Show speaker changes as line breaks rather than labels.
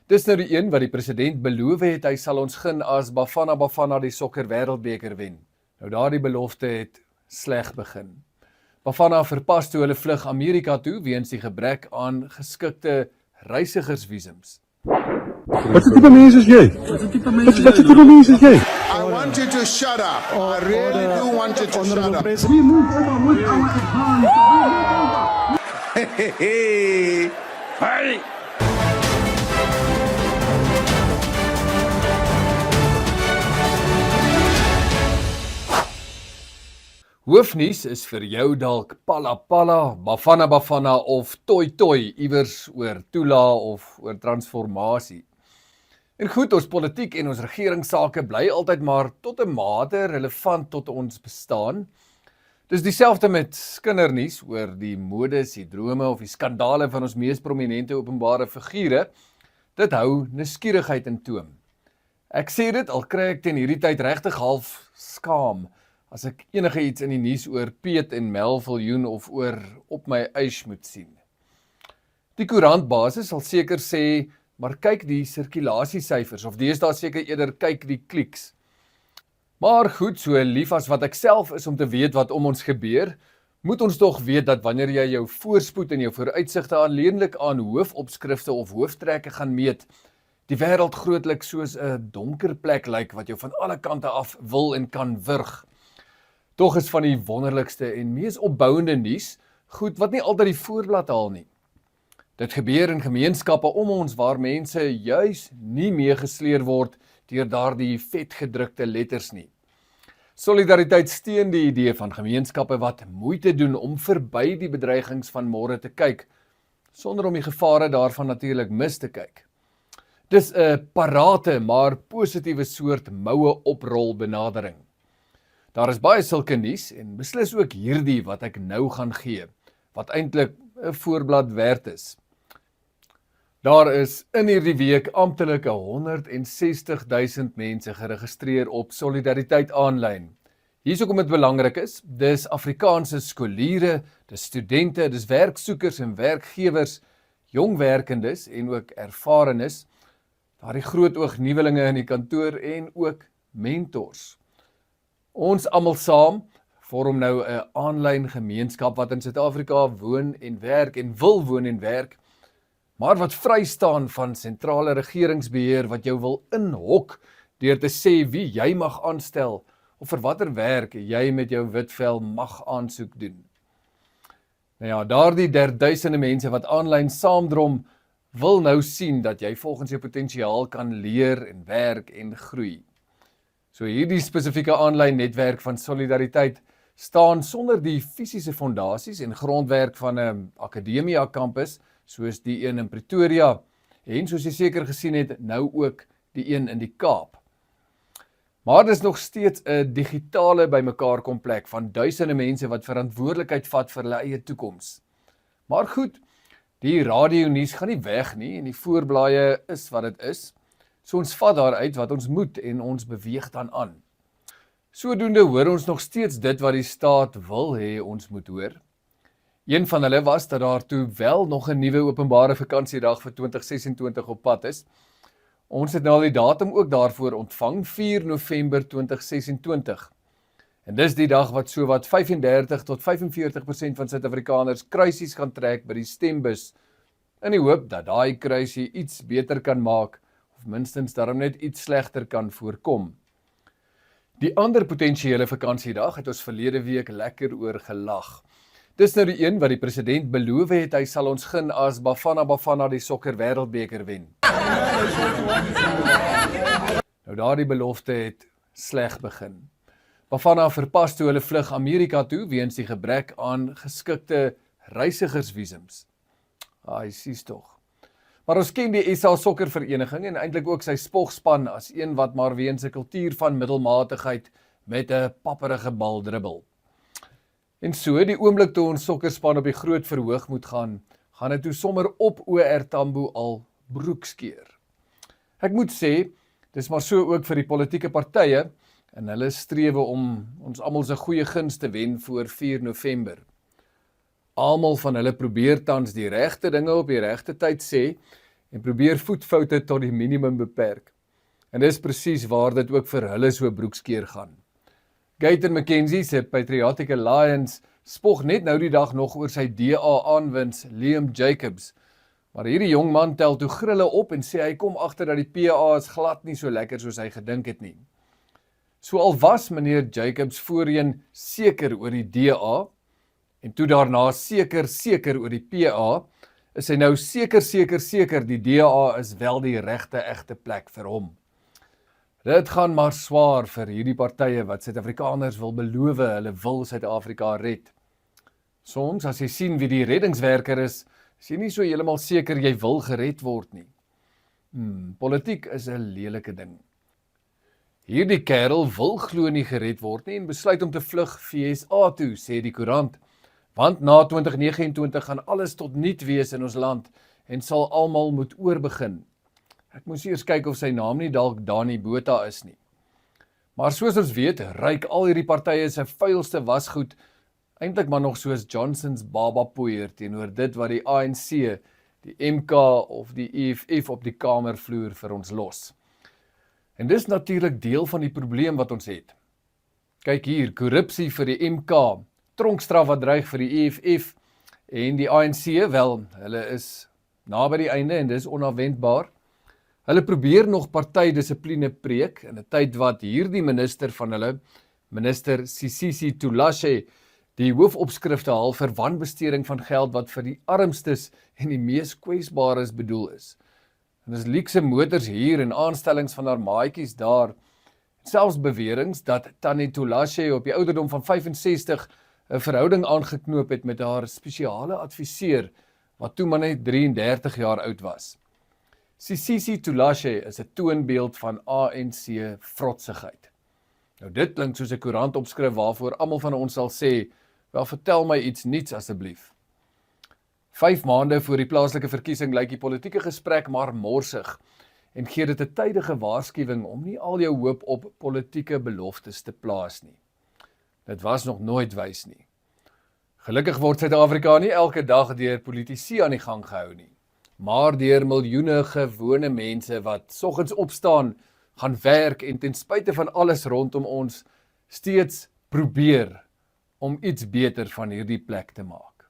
Dis nou die een wat die president beloof het, hy sal ons gun as Bafana Bafana die sokker wêreldbeker wen. Nou daardie belofte het sleg begin. Bafana verpas toe hulle vlug Amerika toe weens die gebrek aan geskikte reisigersvisums.
Wat voor type mens is jy? Wat voor type mens is jy?
I want you to shut up. I really do want you to shut up.
We move over with our advance.
Hey, hey.
Hoofnuus is vir jou dalk Pala Pala, Bafana Bafana of Toi Toi, iewers oor toela of oor transformasie. En goed, ons politiek en ons regeringssake bly altyd maar tot 'n mate relevant tot ons bestaan. Dis dieselfde met kindernuus oor die modes, die drome of die skandale van ons mees prominente openbare figure. Dit hou nuuskierigheid in toom. Ek sê dit, al kry ek teen hierdie tyd regtig half skaam as ek enige iets in die nuus oor Piet en Mel Viljoen of oor op my eis moet sien. Die koerantbasis sal seker sê, maar kyk die sirkulasiesyfers, of deesdae seker eerder kyk die kliks. Maar goed, so lief as wat ek self is om te weet wat om ons gebeur, moet ons tog weet dat wanneer jy jou voorspoed en jou vooruitsigte alleenlik aan hoofopskrifte of hooftrekke gaan meet, die wêreld grootliks soos 'n donker plek lyk wat jou van alle kante af wil en kan wurg. Tog is van die wonderlikste en mees opbouende nuus goed wat nie altyd die voorblad haal nie. Dit gebeur in gemeenskappe om ons waar mense juis nie meegesleer word deur daardie vetgedrukte letters nie. Solidariteit steun die idee van gemeenskappe wat moeite doen om verby die bedreigings van môre te kyk, sonder om die gevare daarvan natuurlik mis te kyk. Dis 'n parate maar positiewe soort moue oprol benadering. Daar is baie sulke nuus en beslis ook hierdie wat ek nou gaan gee, wat eintlik 'n voorblad werd is. Daar is in hierdie week amptelik 160.000 mense geregistreer op Solidariteit aanlyn. Hier is hoekom dit belangrik is, dis Afrikaanse skoliere, dis studente, dis werksoekers en werkgewers, jong werkendes en ook ervarenes, daardie groot oog nuwelinge in die kantoor en ook mentors. Ons almal saam vorm nou 'n aanlyn gemeenskap wat in Suid-Afrika woon en werk en wil woon en werk, maar wat vry staan van sentrale regeringsbeheer wat jou wil inhok deur te sê wie jy mag aanstel of vir watter werk jy met jou wit vel mag aansoek doen. Nou ja, daardie duisende mense wat aanlyn saamdrom, wil nou sien dat jy volgens jou potensiaal kan leer en werk en groei. So hierdie spesifieke aanlyn netwerk van Solidariteit staan sonder die fisiese fondasies en grondwerk van 'n akademia kampus, soos die een in Pretoria, en soos jy seker gesien het, nou ook die een in die Kaap. Maar dis nog steeds 'n digitale bymekaar komplek van duisende mense wat verantwoordelikheid vat vir hulle eie toekoms. Maar goed, die radionuus gaan nie weg nie en die voorblaaie is wat dit is. So ons vat daaruit wat ons moet en ons beweeg dan aan. Sodoende hoor ons nog steeds dit wat die staat wil hê ons moet hoor. Een van hulle was dat daar toe wel nog 'n nuwe openbare vakansiedag vir 2026 op pad is. Ons het nou al die datum ook daarvoor ontvang, 4 November 2026. En dis die dag wat sowat 35 tot 45% van Suid-Afrikaners kruisies gaan trek by die stembus, in die hoop dat daai kruisie iets beter kan maak, of minstens daarom net iets slegter kan voorkom. Die ander potensiële vakansiedag het ons verlede week lekker oor gelag. Dis nou die een wat die president beloof het, hy sal ons gun as Bafana Bafana die sokker wêreldbeker wen. Nou daardie belofte het sleg begin. Bafana verpas toe hulle vlug Amerika toe weens die gebrek aan geskikte reisigersvisums. Ai, sies tog. Maar ons ken die SA Sokkervereniging en eintlik ook sy spogspan as een wat maar weens 'n kultuur van middelmatigheid met 'n papperige bal dribbel. En so, die oomblik toe ons sokkerspan op die groot verhoog moet gaan dit toe sommer op OR Tambo al broekskeer. Ek moet sê, dis maar so ook vir die politieke partye en hulle strewe om ons almal se goeie guns te wen voor 4 November. Almal van hulle probeer tans die regte dinge op die regte tyd sê en probeer voetfoute tot die minimum beperk. En dis presies waar dit ook vir hulle so broekskeer gaan. Gayton McKenzie se Patriotic Alliance spog net nou die dag nog oor sy DA-aanwins Liam Jacobs, maar hierdie jong man tel toe grille op en sê hy kom agter dat die PA is glad nie so lekker soos hy gedink het nie. So al was meneer Jacobs voorheen seker oor die DA, en toe daarna seker oor die PA, is hy nou seker die DA is wel die regte egte plek vir hom. Dit gaan maar swaar vir hierdie partye wat Suid-Afrikaners wil beloof, hulle wil Suid-Afrika red. Soms as jy sien wie die reddingswerker is jy nie so heeltemal seker jy wil gered word nie. Politiek is 'n lelike ding. Hierdie kerel wil glo nie gered word nie en besluit om te vlug VSA toe, sê die koerant. Want na 2029 gaan alles tot niet wees in ons land en sal almal moet oorbegin. Ek moes eers kyk of sy naam nie dalk Dani Botha is nie. Maar soos ons weet, ryk al hierdie partye se vuilste wasgoed eintlik maar nog soos Johnson's baba poeier teenoor dit wat die ANC, die MK of die EFF op die kamervloer vir ons los. En dis natuurlik deel van die probleem wat ons het. Kyk hier, korrupsie vir die MK, tronkstraf wat dreig vir die EFF en die ANC, wel, hulle is naby die einde en dis onafwendbaar. Hulle probeer nog partydissipline preek in 'n tyd wat hierdie minister van hulle, minister Sisisi Tulashe, die hoofopskrifte haal vir wanbesteding van geld wat vir die armstes en die mees kwesbares bedoel is. En dis luukse motors hier en aanstellings van haar maatjies daar. Selfs beweringe dat Tannie Tulashe op die ouderdom van 65 'n verhouding aangeknoop het met haar spesiale adviseur wat toe maar net 33 jaar oud was. Sisisi Tulashe is 'n toonbeeld van ANC vrotsigheid. Nou dit klink soos 'n koerantopskrif waarvoor almal van ons sal sê, wel vertel my iets nuuts asseblief. 5 maande voor die plaaslike verkiesing lyk die politieke gesprek maar morsig en gee dit 'n tydige waarskuwing om nie al jou hoop op politieke beloftes te plaas nie. Dit was nog nooit wys nie. Gelukkig word Suid-Afrika nie elke dag deur politici aan die gang gehou nie, maar deur miljoene gewone mense wat soggens opstaan, gaan werk en ten spyte van alles rondom ons steeds probeer om iets beter van hierdie plek te maak.